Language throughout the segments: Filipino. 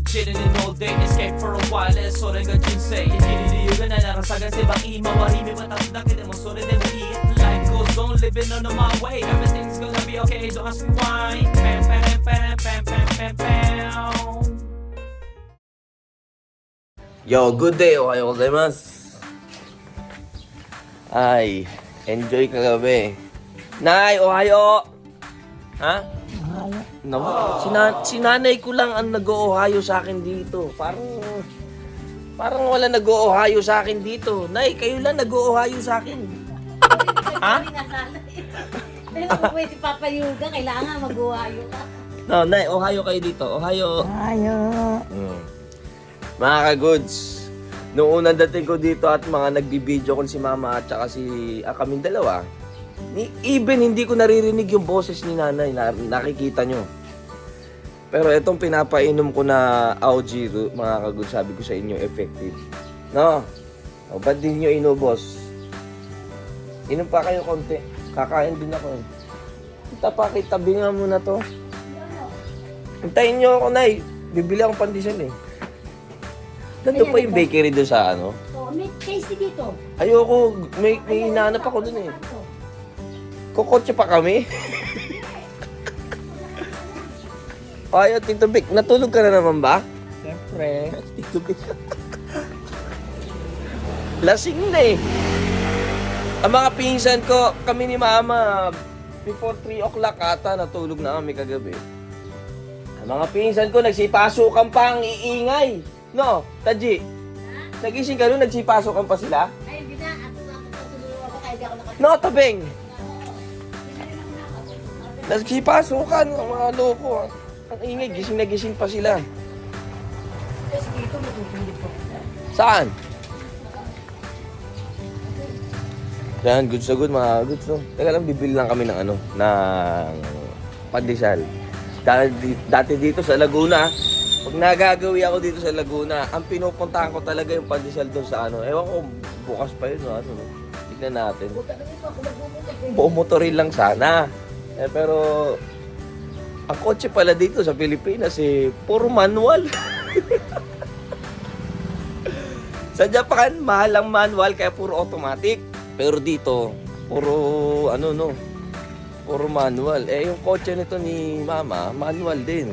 chilling in all day, escape for a while,それが人生生きる理由がないなら探せばいい周り見渡すだけでもそれでもいい Life goes on, living on my way, everything's gonna be okay, don't ask me why. Pam pam pam pam pam pam pam. Yo, good day. Ohayo gozaimasu. Ay, enjoy kagabi. Nay, ohayo. Ha? Ohayo. No, si nanay ko lang ang nag-oohayo sa akin dito. Parang wala nag-oohayo sa akin dito. Nay, kayo lang nag-oohayo sa akin. Ha? Pero kung pwede si Papa Yuga, kailangan mag-uwayo ka. No, Nay, ohayo kayo dito. Ohayo. Ohayo. Mga ka-goods, noong unang dating ko dito at mga nagbibideo ko si Mama at saka si kaming dalawa, even hindi ko naririnig yung boses ni Nanay, nakikita nyo. Pero itong pinapainom ko na Aojiro, mga ka-goods, sabi ko sa inyo, effective. No? O, ba't din nyo inubos? Inom pa kayo konti. Kakain din ako eh. Tabi nga muna to. Hintayin nyo ako, Nay. Bibili akong pandesal eh. Nandun pa yung bakery doon sa ano? Oh, may tasty dito. Ayoko, may hinahanap ako doon eh. Kukotse pa kami. Ayaw, Tito Vic, natulog ka na naman ba? Siyempre. Tito Vic. Lasing na eh. Ang mga pinsan ko, kami ni Mama, before 3 o'clock ata, natulog na kami kagabi. Ang mga pinsan ko, nagsipasukan pa ang iingay. No, Taji? Nagising ka nun, nagsipasukan pa sila? Ay, hindi na. Ako tutulungan ako kaya di ako nakapagod. No, Tabeng! Nagsipasukan ang mga loko. Ang ingay, gising na gising pa sila. Kasi dito matutulog ko. Saan? Yan, goods na good, mga goods no. Teka lang, bibili lang kami ng ano, ng pandesal. Dati dito sa Laguna, pag nagagawi ako dito sa Laguna, ang pinupuntahan ko talaga yung pandesal doon sa ano. Ewan ko, bukas pa yun, ano, no? Tignan natin. Pumotorin lang sana. Pero, ang kotse pala dito sa Pilipinas, puro manual. Sa Japan, mahal ang manual, kaya puro automatic. Pero dito, puro ano no, puro manual. Yung kotse nito ni Mama, manual din.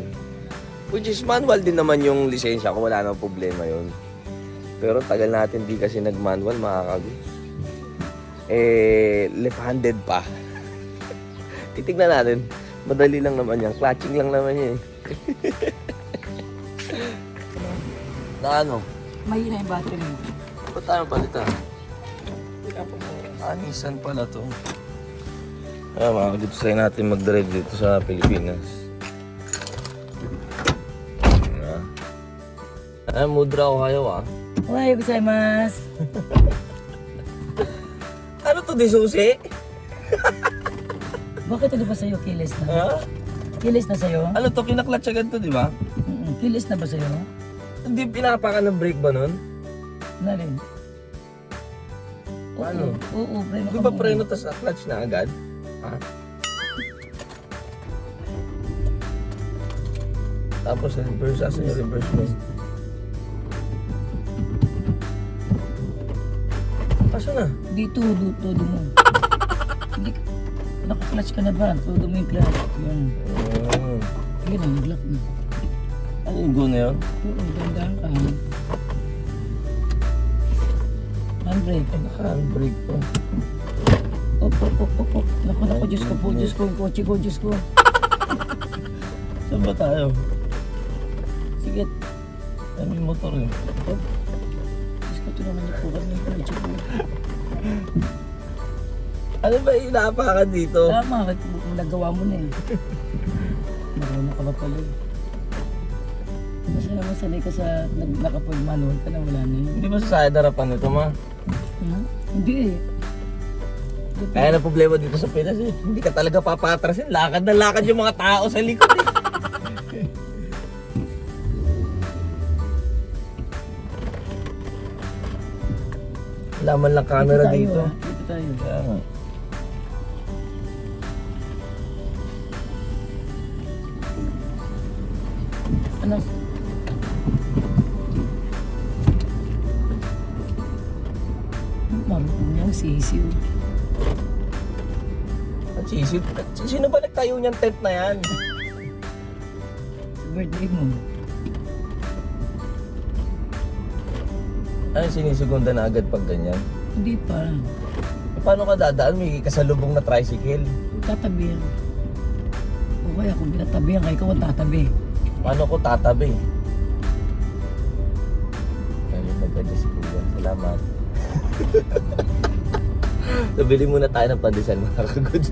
Which is manual din naman yung lisensya ko, wala nang problema yun. Pero tagal natin di kasi nag-manual, mga kagus. Left-handed pa. Titignan natin, madali lang naman yan, clutching lang naman yan. Na ano? Mahina yung battery mo. Ba't tayo palitan? Nissan pala to. Mga dito sa'yo natin mag-drive dito sa Pilipinas. Mudra Ohayo Ohayo gozaimasu. Ano to, di susi? Bakit ano ba sa'yo? Kilis na? Ha? Kilis na sa'yo? Ano to, kinaklatsagan to, di ba? Kilis na ba sa'yo? Hindi pinapakan ng brake ba nun? Na rin. Paano? Oo, preno Di ba preno tas clutch na agad? Ha? Tapos reverse, asan yung reverse mo? Asan na? Dito, todo mo. Hindi ka. Naka-clutch ka na ba? Todo mo yung clutch. Yan. Yan ang lock na. Ano yung go na yun? Oo, dandahan ka. Handbrake. Naka-handbrake po. Op. Naku, Diyos ko po, Diyos ko, yung kotse ko, Diyos ko. Saan ba tayo? Sige. Ano yung motor eh? Diyos ko, tulungan niyo po kami yung kotse ko. Ano ba yung inaapakan dito? Tama, nagawa mo na eh. Marunong ka ba pala eh. Kasi naman sanay ka sa nakapag-manual ka na, wala na yun. Hindi ba sa harapan nito, ma? Hindi eh. Kaya na problema dito sa Pinas eh. Hindi ka talaga papatrasin. Lakad na lakad yung mga tao sa likod eh. Wala man lang camera dito. Dito tayo. Kaya nga. Ano? sisiw. Ang sisip. Sino ba nagtayo niyang tent na yan? Sa birthday mo. Ay, sinisegunda na agad pag ganyan. Hindi pa. Paano ka dadaan? May kasalubong na tricycle. Tatabi yan. O kaya kung pinatabi yan, kaya ikaw ang tatabi. Paano ko tatabi? Ayun, nag-adjust si Kuya. Salamat. Nabili muna tayo ng pandesal, mga kagod.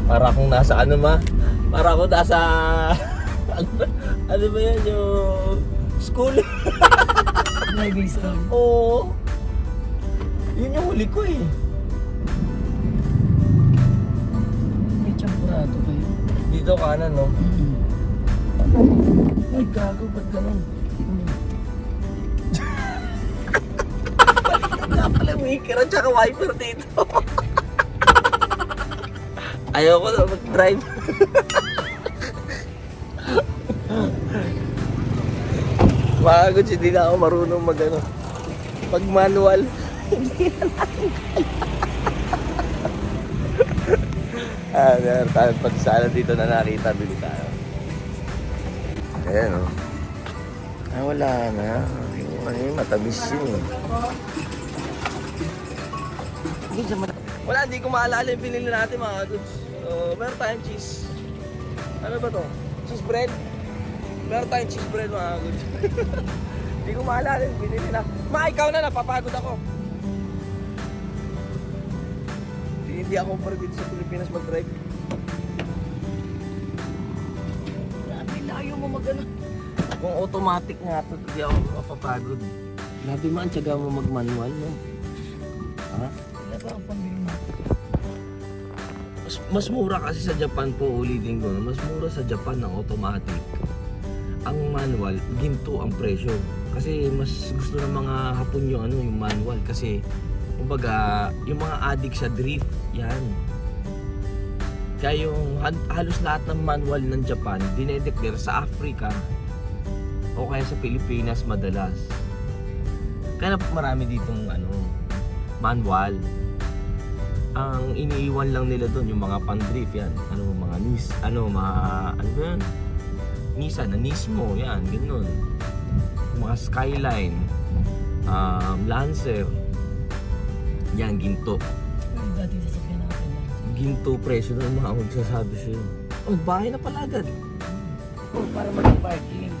Para akong nasa ano para ako nasa ano ba yan yung school? Driving song. Oo. Yun yung huli ko eh. May champurado kayo. Dito kanan, no? Ay, gago, ba't ganun? Nga pala maker at saka wiper dito. Ayoko na mag-drive. Makagod siya, hindi na ako marunong mag-ano. Pag manual, hindi na natin meron tayong pagsala dito na nakita, bili tayo. Ayan, oh. Ay, wala na. Yung ano yun, matamis yun. Wala, hindi ko maalala yung pinili natin, mga goods. Meron tayong cheese. Ano ba to? Cheese bread? Meron tayong cheese bread, mga goods. Hindi ko maalala yung pinili na. Ikaw na, napapagod ako. Hindi ako para dito sa Pilipinas mag-drive. Grabe, layo mo mag-ano. Kung automatic nga ito, hindi ako mapapagod. Grabe man, tiyaga mo mag-manual, no? Ha? Wala pa ang pambili mo. Mas mura kasi sa Japan po, ulitin ko, mas mura sa Japan ang automatic. Ang manual, ginto ang presyo. Kasi mas gusto ng mga Hapon yung, yung manual. Kasi, kumbaga, yung mga addict sa drift, yan. Kaya yung halos lahat ng manual ng Japan, dinedeclare sa Africa o kaya sa Pilipinas madalas. Kaya marami ditong manual. Ang iniiwan lang nila doon yung mga pan-drift yan. Mga Nissan, Nismo, yan, ganoon. Mga Skyline, Lancer, yan, ginto. Yung dating sasakyan natin yan. Ginto presyo ng mga magsasabi sa'yo. Oh, bahay na pala agad. Para mag-parking.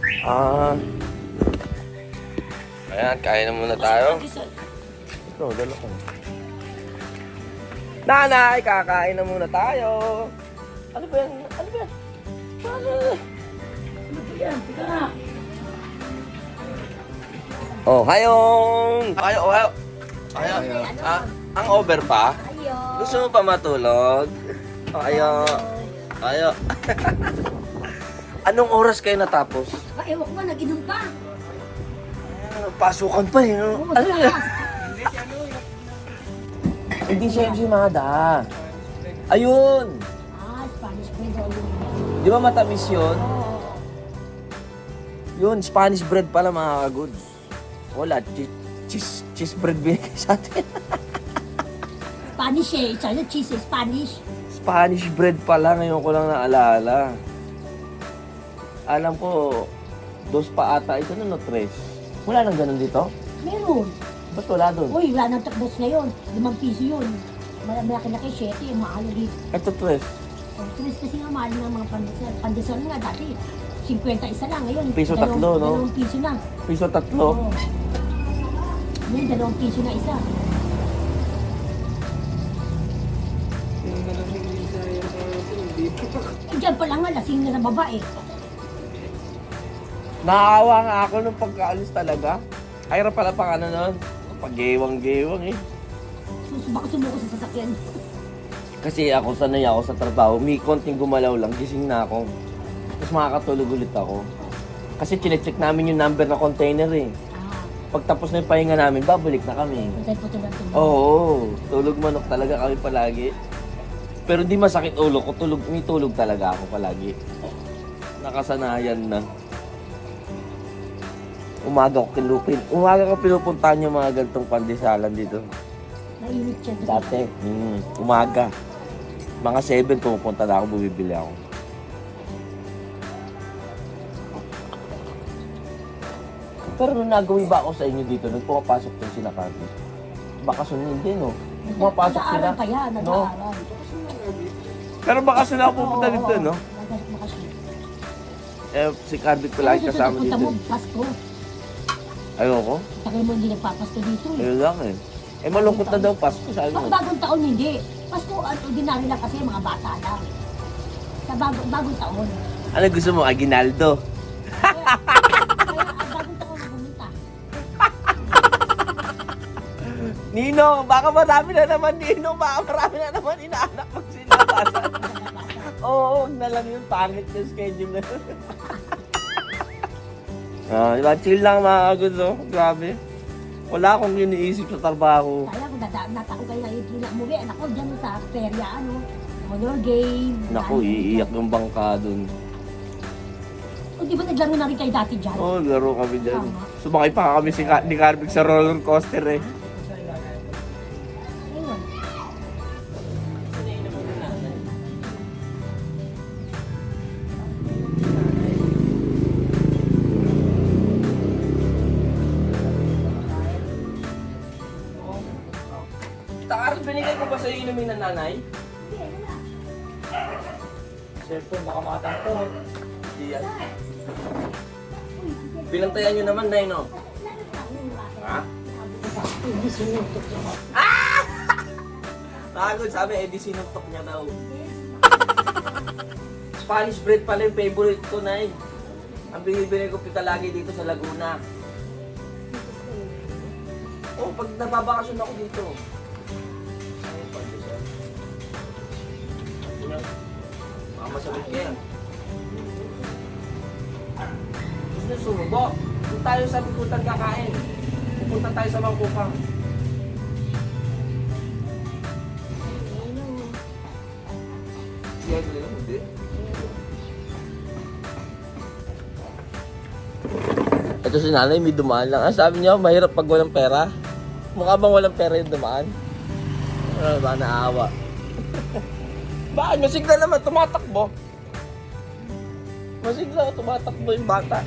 Ayan, kain na muna tayo. Ito, dala ko. Nanay, kakain na muna tayo. Ano ba yan? Ano ba yan? Ano ba yan? Tika nga. Oh, hayong! Hayo. Ang over pa? Gusto mo pa matulog? Oh, ayo. Anong oras kayo natapos? Ewan ko ba, nag-inom pa. Pasukan pa eh, no? Oo, taas. Hindi siya MC Mada. Ayun! Spanish bread daw yun. Di ba matamis yun? Oo. Yun, Spanish bread pala, mga ka-goods. Wala, cheese bread binigay sa atin. Spanish eh. Sana cheese eh, Spanish. Spanish bread pala, ngayon ko lang naalala. Alam ko, 2 pa ata ito, no, 3. Wala nang ganun dito? Meron. Ba't wala doon? Uy, wala nang takbos ngayon. 5 piso yun. Malaki-laki, 7. Mahal ulit. Ito 3. Tulis kasi nga mahal ng mga pandesal. Pandesal nga dati. 50 isa lang. Ngayon, Piso tatlo, no? 2 piso na. Piso 3. Oo. Ngayon, 2 piso na isa. Diyan pa lang nga, lasing na sa babae. Naawa nga ako nung pagkaalis talaga. Ayra pala pang nun. Pag-gewang-gewang eh. Baka sumuko sa sasakyan. Kasi ako sanay ako sa trabaho. May konting gumalaw lang, gising na ako. Tapos makakatulog ulit ako. Kasi chinecheck namin yung number na container eh. Pagtapos na yung pahinga namin, babalik na kami. Putol-putol ang tulog. Oo, tulog manok talaga kami palagi. Pero hindi masakit ulo ko. May tulog talaga ako palagi. Nakasanayan na. Umaga ko pinupuntahan yung mga ganitong pandesalan dito. Mainit siya. Dati, umaga. Mga 7 pumupunta na ako, bumibili ako. Pero nung nagawin ba ako sa inyo dito, nung pumapasok yung sila Carly? Bakasyon hindi, no? Pumapasok sila. Nag-aaral pa yan, No? nag-aaral. Pero bakasyon ako pupunta Oo, dito, oo. no? Bakasyon. Eh, si Carly ko lagi Kasi kasama punta dito. mo, Pasko. Ayoko. Takay mo hindi nagpapasko dito eh. Ayun lang eh. Eh, malungkot na daw Pasko, sabi mo. Bagong taon hindi. Pasko, ordinary lang kasi mga bata lang. Sa bagong taon. Ano gusto mo, Aguinaldo? Kaya bagong taon pumunta. Nino, baka marami na naman, Nino. Baka marami na naman inaanak pag sinabasan. Oo, huwag na lang yung pangit yung schedule na yun. Diba? Chill lang mga kagusto. Grabe. Wala akong iniisip sa trabaho. Kaya kung natako kayo na yung umuwi, ako dyan sa perya, honor game. Naku, iiyak yung bangka dun. O di ba naglaro na rin kayo dati dyan? Oo, laro kami dyan. Tama. Sumakay pa kami ni Carvick sa roller coaster eh. Ayun. Carl, binigay ko ba sa'yo inumin ng nanay? Siyempre, baka makatampo. Hindi yan. Pinantayan nyo naman, Nay, no? Ha? Hindi sinutok niya. Nakagod sabi, eh di sinuntok niya daw. Spanish bread pala yung favorite ko, Nay. Ang binibili ko pita lagi dito sa Laguna. Oh, pag nababakasyon ako dito. Ayun, pwede siya. Baka masabit ka yan. Gusto nyo sumubo? Kung tayo sa bikutan kakain, pupunta tayo sa Mangkupang. Siya nila, hindi. Ito si nanay, may dumaan lang. Sabi niya, mahirap pag walang pera. Mukha bang walang pera yung dumaan? Ano ba, naawa. Bakit? Masigla naman, tumatakbo. Masigla, tumatakbo yung bata.